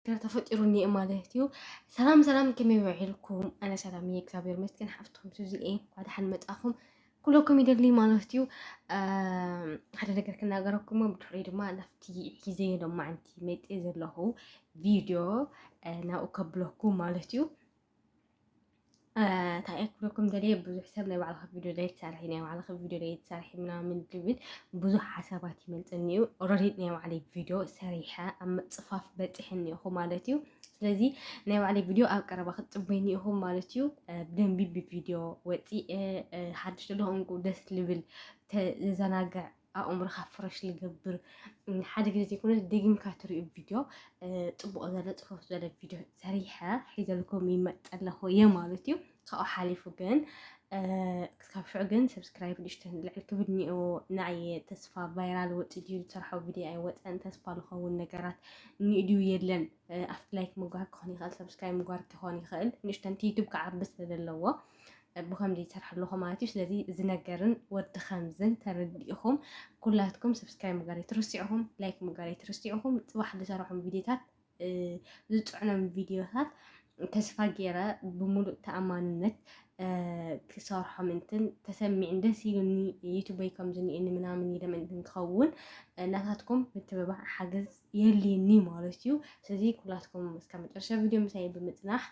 تفطروني مالتيو سلام كم يوعيلكم أنا سلامية كتابير مسكن حفتهم سوزي إيه بعد حن متأخم كلكم يدلي مالتيو هذا نقدر كنا أقرأكم بتحرير ما نفتي حزين لما أنتي ميت إذا له فيديو أنا أقبلكم مالتيو تايك لكم دليل بزح حسابنا وعلى فيديو ده يتسارحين وعلى فيديو ده يتسارحين من دبل بزح حساباتي من تنيو أوريدي ناو على فيديو سريحة أما تصفاف بتحني هو مالتيو ስለዚህ ናይ ባዕለይ ቪድዮ ኣብ ቀረባ ክትፅበይኒ ኢኹም ማለት እዩ ብደንቢ ብቪድዮ ወፂእ ሓድሽ ዘለኹምኩ ደስ ልብል ተዘናግዕ ኣእምሮኻ ፍረሽ ዝገብር ሓደ ግዜ ዘይኮነ ደጊምካ ትሪኡ ቪድዮ ፅቡቅ ዘለ ፅፉፍ ዘለ ቪድዮ ሰሪሐ ሒዘልኩም ይመፅ ኣለኹ እየ ማለት እዩ ካብኡ ሓሊፉ ግን ክሳብ ሽዑ ግን ሰብስክራይብ ንእሽተን ልዕል ክብል እኒኦ ንዓየ ተስፋ ቫይራል ወፂ ድዩ ዝሰርሖ ቪድዮ ኣይወፀን ተስፋ ዝኸውን ነገራት እኒኡ ድዩ የለን ኣፍቲ ላይክ ምግባር ክኾን ይኽእል ሰብስክራይብ ምግባር ክኾን ይኽእል ንእሽተን ዩቱብ ክዓቢ ስለዘለዎ ብከምዚ ይሰርሕ ኣለኹ ማለት እዩ ስለዚ እዚ ነገርን ወዲ ከምዝን ተረዲእኹም ኩላትኩም ሰብስክራይብ ምግባር ኣይትርሲዕኹም ላይክ ምግባር ኣይትርሲዕኹም ፅባሕ ዝሰርሖም ቪድዮታት ዝፅዕኖም ቪድዮታት ተስፋ ገይረ ብሙሉእ ተኣማንነት ክሰርሖም እንትን ተሰሚዕን ደስ ኢሉኒ ዩቱበይ ከምዝኒአኒ ምናምን ኢሎም እንትን ክኸውን እናታትኩም ምትብባዕ ሓገዝ የድልየኒ ማለት እዩ ስለዚ ኩላትኩም እስካብ መጨረሻ ቪድዮ ምሳይ ብምፅናሕ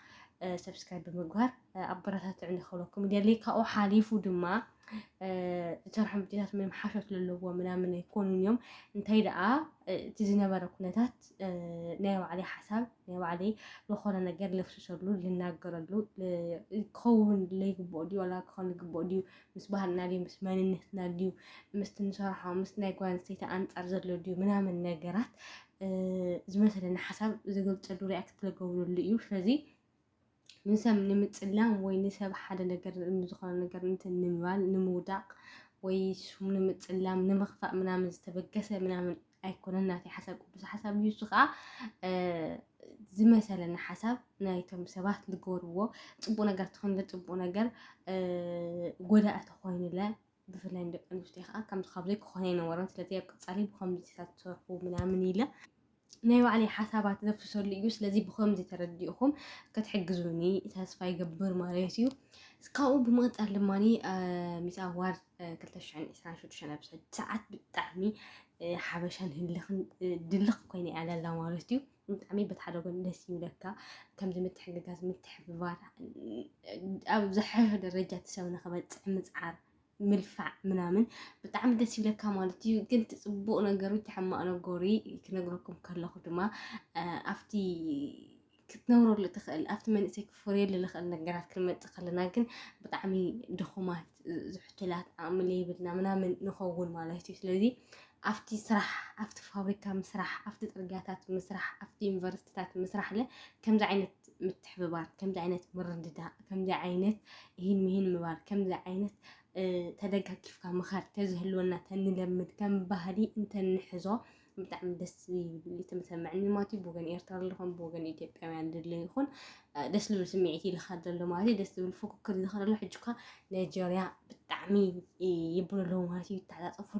ሰብስክራይብ ብምግባር ኣበረታትዑ ንኽብለኩም ይደሊ ካብኡ ሓሊፉ ድማ ዝሰርሖም ቪድዮታት ምንም ሓሾት ዘለዎ ምናምን ኣይኮኑን እዮም እንታይ ደኣ እቲ ዝነበረ ኩነታት ናይ ባዕለይ ሓሳብ ናይ ባዕለይ ዝኾነ ነገር ለፍስሰሉ ልናገረሉ ክኸውን ለይግብኦ ድዩ ዋላ ክኾን ዝግብኦ ድዩ ምስ ባህልና ድዩ ምስ መንነትና ድዩ ምስቲ ንሰርሖ ምስ ናይ ጓል ኣንስተይቲ ኣንፃር ዘሎ ድዩ ምናምን ነገራት ዝመሰለኒ ሓሳብ ዝገልፀሉ ሪኣክት ዝገብረሉ እዩ ስለዚ ንሰብ ንምፅላም ወይ ንሰብ ሓደ ነገር ዝኾነ ነገር እንትን ንምባል ንምውዳቕ ወይ ሱም ንምፅላም ንምኽፋእ ምናምን ዝተበገሰ ምናምን ኣይኮነን ናተይ ሓሳብ ቅዱስ ሓሳብ እዩ እሱ ከዓ ዝመሰለኒ ሓሳብ ናይቶም ሰባት ዝገበርዎ ፅቡቅ ነገር ትኾን ፅቡቅ ነገር ጎዳእቲ ኮይኑለ ብፍላይ ደቂ ኣንስትዮ ከዓ ከምዚ ካብዘይ ክኾነ ይነበሮን ስለዚ ኣብ ቀፃሊ ብከምዚ ትሰርሑ ምናምን ኢለ ናይ ባዕለይ ሓሳባት ዘፍሰሉ እዩ ስለዚ ብከምዚ ተረዲእኹም ክትሕግዙኒ ተስፋ ይገብር ማለት እዩ ካብኡ ብምቕፃል ድማኒ ሚስ ኣዋርድ 2026 ኣብ ሰዓት ብጣዕሚ ሓበሻን ህልኽን ድልኽ ኮይነ ያለላ ማለት እዩ ብጣዕሚ በቲ ሓደ ጎኒ ደስ ይብለካ ከምዚ ምትሕግጋዝ ምትሕብባር ኣብ ዝሓሸ ደረጃ ትሰብ ንኽበፅሕ ምፅዓር ምልፋዕ ምናምን ብጣዕሚ ደስ ይብለካ ማለት እዩ ግን ትፅቡቅ ነገሩ ተሕማቕ ነገሩ ክነግረኩም ከለኹ ድማ ኣፍቲ ክትነብረሉ ትኽእል ኣብቲ መንእሰይ ክፈርየሉ ዝኽእል ነገራት ክንመፅእ ከለና ግን ብጣዕሚ ድኹማት ዝሕትላት ኣእምሮ ዘይብልና ምናምን ንኸውን ማለት እዩ ስለዚ ኣብቲ ስራሕ ኣብቲ ፋብሪካ ምስራሕ ኣብቲ ፅርግያታት ምስራሕ ኣብቲ ዩኒቨርሲቲታት ምስራሕ ለ ከምዚ ዓይነት ምትሕብባር ከምዚ ዓይነት ምርድዳእ ከምዚ ዓይነት ይህን ምባል ከምዚ ዓይነት ተደጋጊፍካ ምኻድ ተዝህልወና ተንለምድ ከም ባህሊ እንተንሕዞ ብጣዕሚ ደስ ይብል ተመሰማዕኒ ማለት እዩ ብወገን ኤርትራ ኣለኹም ብወገን ኢትዮጵያውያን ድለ ይኹን ደስ ዝብል ስምዒት ይልኻድ ዘሎ ማለት እዩ ደስ ዝብል ፉክክር ይልኻድ ኣሎ ሕጂ እኳ ናይጀርያ ብጣዕሚ ይብለለው ማለት እዩ ይተዓፃፀፉ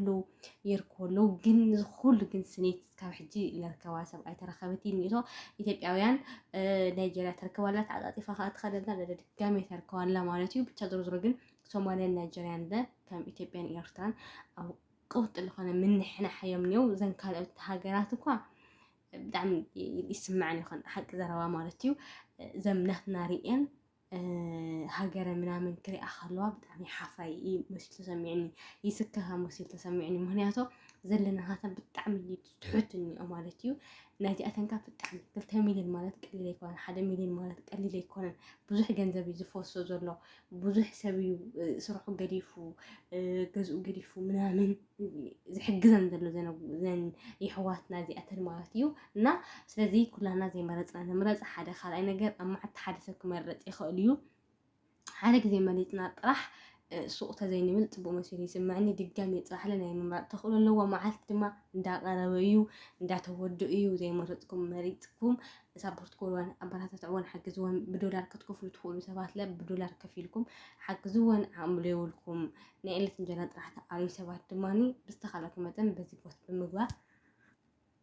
ይርከበለው ግን ዝኩሉ ግን ስኔት እስካብ ሕጂ ዝርከባ ሰብ ኣይተረኸበት እኒቶ ኢትዮጵያውያን ናይጀርያ ተርከባላ ተዓፃፂፋ ከዓ ትኸደላ ድጋሜ ተርከባላ ማለት እዩ ብቻ ዞሮ ዞሮ ግን ሶማልያን ናይጀርያን ከም ኢትዮጵያን ኤርትራን ኣብ قوت اللي خلنا من إحنا حيومنيو زين كان هاجراتكوا بدعم يسمعني خن حق زروا مالتيو زمنه ناريين هاجر من كري أخلوا بدعم حفاي مسيل تسمعني يسكها مسيل تسمعني مهنياته زلنا هذا بدعم اللي تحطني أمالتيو نادي أتنكا بدعم قلت مليون مالت قليل يكون حدا مليون مالت قليل يكون بزح جنزب يزفوس زرلا بزح سبيو سرحوا قريفو جزء قريفو منامن زحجزن دلو زين يحواتنا زي أتر مالتيو نا سلزي كلنا زي مرزنا مرز حدا خال أنا جر أما حتى حدا سك مرز يخليو حالك زي مريتنا طرح سوق تزين ملت بمسير يسمعني دقامي يطرح لنا يعني تقول له هو معلت ما دا قربيو دا تودئيو زي مرتكم مريتكم سابورت كلوان أبرات تعون حجزوان بدولار كتكفلوا تدخلوا سبات لا بدولار كفيلكم حجزوان عملوا لكم نقلة جنات راح تعالي سبات دماني بستخلكم متن بزي بوست بالمجوى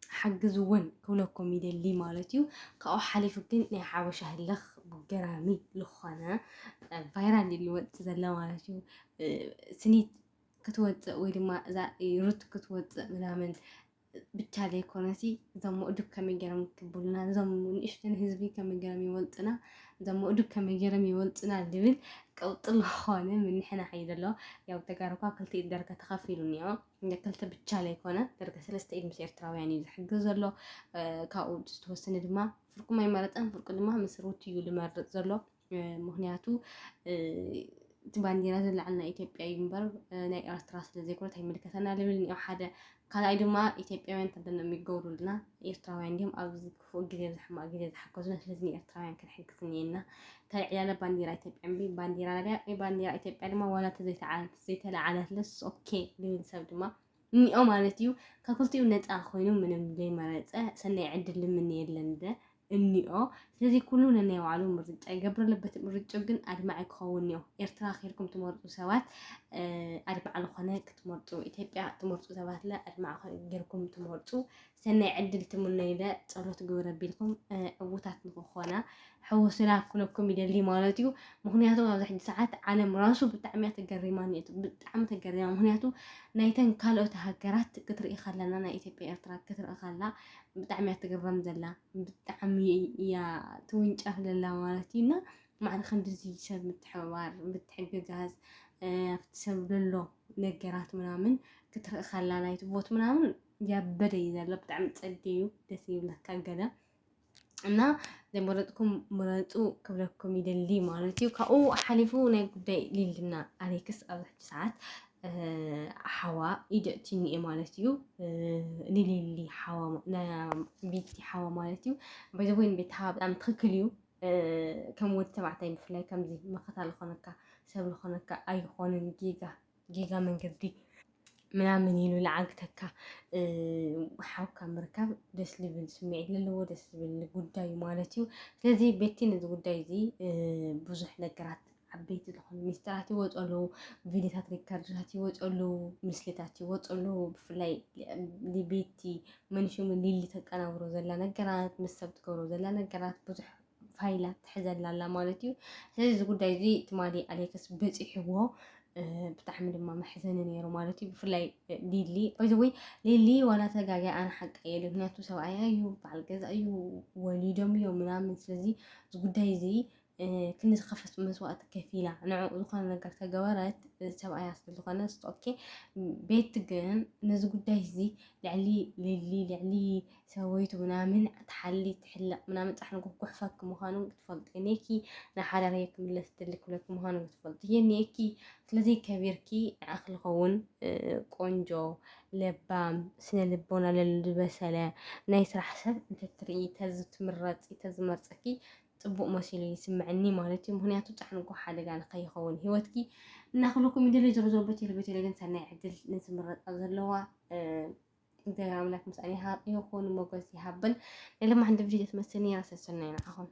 حجزون كلكم يدلي مالتيو كأو حليف جن نحاوش هاللخ بجرامي لخنا فايرال اللي وقت زلا مالتيو سنيت كتوت ويدي ما ذا يرد كتوت منامن بالتالي كونسي زم أدوك كم يجرم كبولنا زم نشتن هزبي كم يجرم يولتنا زم أدوك كم يجرم يولتنا دبل قوت الخانة من حنا حيد الله ياو تجاربها كلت الدرجة تخافيلني إن كلت بالتالي كونه درجة ثلاثة إيد مسير تراوي يعني حق زلوا كأو تستوسن دما فرق ما يمرت أن فرق دما مسروتي يولي مرت زلوا مهنياتو تباندينا زل عنا إثيوبيا ينبر ناي أستراس لزي كورة هي ملكتنا لبلني أحد كلا إدما إثيوبيا من تبدنا ميجورو لنا يرتراوي عندهم أو فوق جديد حما جديد حكوزنا لازم يرتراوي كان حق سنينا تاي على بانديرا إثيوبيا بي بانديرا لا أي بانديرا إثيوبيا ما ولا تزيت على تزيت على لس أوكي لين سبدما إني مالتيو كقولتي ونت أخوينو من اللي مرت سنة عدل من يلنده إني ስለዚህ ኩሉን እናየው አሉ ምርጫ ይገብረለበት ምርጫው ግን አድማዕ ክኸውን ነው ኤርትራ ኸይርኩም ትመርጡ ሰባት አድማዕ ለኾነ ክትመርጡ ኢትዮጵያ ትመርጡ ሰባት ለ አድማዕ ኸይርኩም ትመርጡ ሰናይ ዕድል ትምነይለ ጸሎት ግብረቢልኩም ዕውታት ንኾና حوسنا كلكم يدلي مالتيو مخنياتو على حد ساعات عالم راسو بتعمي تجريمان بتعمي تجريمان مخنياتو نايتن كالو تهجرات كتر إخلنا نا إثيوبيا إرترا كتر إخلنا بتعمي تجرم زلا بتعمي يا توينج أهل الله مالتينا مع الخندزي سب متحوار بتحق جهاز فتسبب له نجارات منامن كتر إخلنا يتبوت منامن يا بدي زلا بتعمي تصديو تسيب لك كجدا እና ዘመረጥኩም መረጡ ከብለኩም ይደሊ ማለትዩ ካኡ ሓሊፉ ናይ ጉዳይ ሊልና አሌክስ ኣብ ሕጂ ሰዓት ሓዋ ኢደእቲኒ ማለትዩ ንሊሊ ሓዋ ቤቲ ሓዋ ማለትዩ በዘወይን ቤት ሓዋ በጣም ትክክል እዩ ከም ወዲ ተባዕታይ ብፍላይ ከምዚ መኸታ ዝኾነካ ሰብ ዝኾነካ ኣይኾንን ጌጋ መንገዲ ምናምን ይሉ ለዓግተካ ሓውካ ምርካብ ደስ ልብል ስምዒት ዘለዎ ደስ ልብል ጉዳይ ማለት እዩ ስለዚ ቤቲ ነዚ ጉዳይ እዚ ብዙሕ ነገራት ዓበይቲ ዝኾኑ ሚስጥራት ይወፁ ኣለዉ ቪድዮታት ሪካርድታት ይወፁ ኣለዉ ምስልታት ይወፁ ኣለዉ ብፍላይ ቤቲ መንሽሙ ሊሊ ተቀናብሮ ዘላ ነገራት ምስ ሰብ ትገብሮ ዘላ ነገራት ብዙሕ ፋይላት ትሕዘላ ኣላ ማለት እዩ ስለዚ እዚ ጉዳይ እዚ ትማሊ ኣሌክስ በፂሕዎ ብጣዕሚ ድማ መሕዘኒ ነይሩ ማለት እዩ ብፍላይ ሊሊ ወይ ሊሊ ዋላ ተጋጋይ ኣነ ሓቂ የለ ምክንያቱ ሰብኣያ እዩ በዓል ገዛ እዩ ወሊዶም እዮም ምናምን ስለዚ እዚ ጉዳይ እዚ ክንዚ ከፈት መስዋዕቲ ከፊላ ንዕኡ ዝኾነ ነገር ተገበረት ሰብኣያ ስለዝኾነ ኦኬ ቤት ግን ነዚ ጉዳይ እዚ ልዕሊ ሊሊ ልዕሊ ሰበይቱ ምናምን ተሓሊ ትሕላቅ ምናምን ፃሕኒ ጉሕፋክ ምዃኑ ክትፈልጡ ኔኪ ንሓዳረየ ክምለስ ትልክ ብለክ ምዃኑ ክትፈልጡ የኔኪ ስለዚ ከቢርኪ ንዓኽ ልኸውን ቆንጆ ለባም ስነ ልቦና ለልበሰለ ናይ ስራሕ ሰብ እንተትርኢ ተዝትምረፂ ተዝመርፀኪ ጽቡቅ መሲሉ ይስምዐኒ ማለት እዩ ምክንያቱ ጫሕንጎ ሓደጋ ንኸይኸውን ሂወትኪ እናኽለኩም ይደለ ዝረዞ በቴል ግን ሰናይ ዕድል ንዝምረጣ ዘለዋ እግዚአብሔር አምላክ ምስአኒ ይኹን ሞገስ ይሃበን ለለማ አንድ ቪዲዮ ተመስኒ ራስ ሰናይ ናኹን